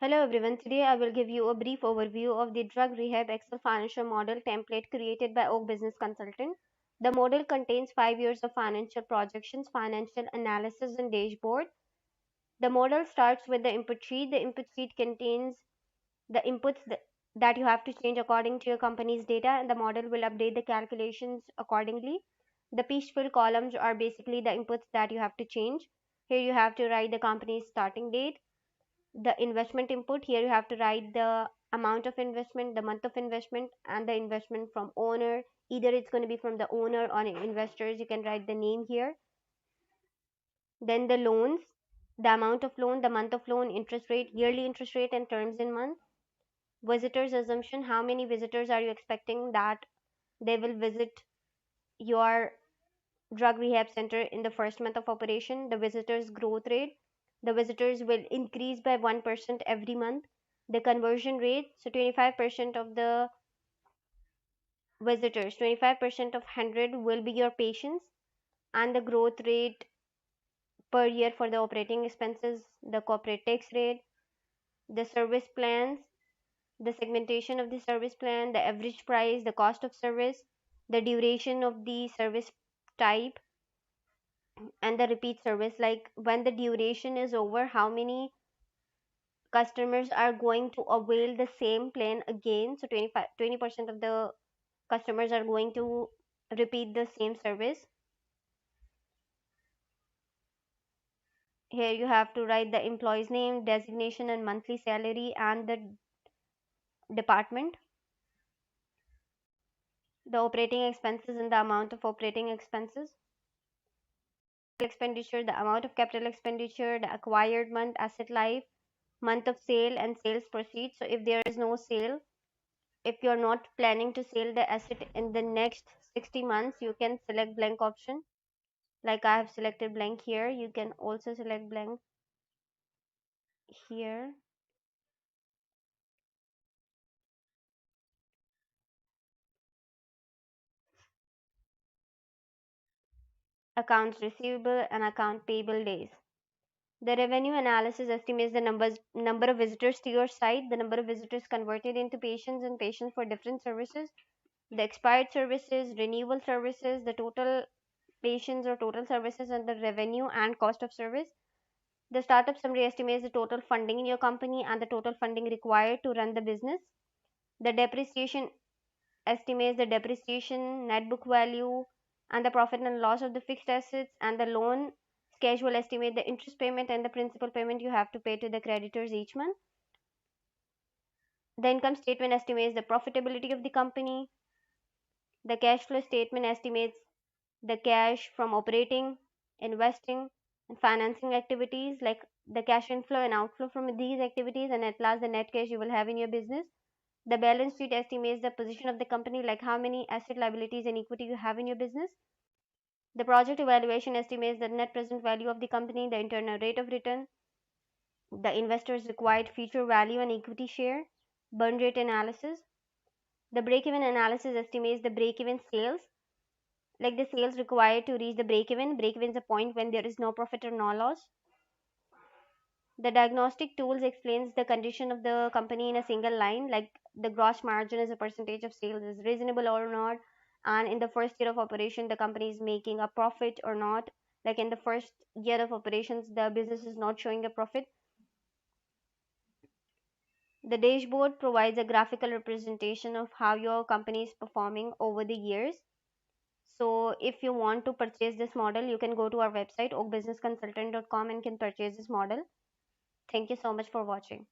Hello everyone, today I will give you a brief overview of the Drug Rehab Excel Financial Model template created by Oak Business Consultant. The model contains 5 years of financial projections, financial analysis and dashboard. The model starts with the input sheet. The input sheet contains the inputs that you have to change according to your company's data, and the model will update the calculations accordingly. The piece fill columns are basically the inputs that you have to change. Here you have to write the company's starting date, the investment input. Here you have to write the amount of investment, the month of investment, and the investment from owner. Either it's going to be from the owner or investors. You can write the name here. Then the loans, the amount of loan, the month of loan, interest rate, yearly interest rate, and terms in month. Visitors assumption, how many visitors are you expecting that they will visit your drug rehab center in the first month of operation. The visitors growth rate, the visitors will increase by 1% every month. The conversion rate, so 25% of the visitors, 25% of 100 will be your patients. And the growth rate per year for the operating expenses, the corporate tax rate, the service plans, the segmentation of the service plan, the average price, the cost of service, the duration of the service type, and the repeat service, like when the duration is over, how many customers are going to avail the same plan again. So 20% of the customers are going to repeat the same service. Here you have to write the employee's name, designation, and monthly salary, and the department, the operating expenses and the amount of operating expenses, expenditure, the amount of capital expenditure, the acquired month, asset life, month of sale, and sales proceeds. So if there is no sale, if you're not planning to sell the asset in the next 60 months, you can select blank option. Like I have selected blank here. You can also select blank here. Accounts receivable and account payable days. The revenue analysis estimates the number of visitors to your site, the number of visitors converted into patients and patients for different services, the expired services, renewal services, the total patients or total services, and the revenue and cost of service. The startup summary estimates the total funding in your company and the total funding required to run the business. The depreciation estimates the depreciation, net book value, and the profit and loss of the fixed assets. And the loan schedule estimate the interest payment and the principal payment you have to pay to the creditors each month. The income statement estimates the profitability of the company. The cash flow statement estimates the cash from operating, investing, and financing activities, like the cash inflow and outflow from these activities, and at last the net cash you will have in your business. The balance sheet estimates the position of the company, like how many asset, liabilities, and equity you have in your business. The project evaluation estimates the net present value of the company, the internal rate of return, the investors' required future value and equity share, burn rate analysis. The break-even analysis estimates the break-even sales, like the sales required to reach the break-even. Break-even is a point when there is no profit or no loss. The diagnostic tools explains the condition of the company in a single line, like the gross margin as a percentage of sales is reasonable or not, and in the first year of operation the company is making a profit or not. Like in the first year of operations the business is not showing a profit. The dashboard provides a graphical representation of how your company is performing over the years. So if you want to purchase this model, you can go to our website oakbusinessconsultant.com and can purchase this model. Thank you so much for watching.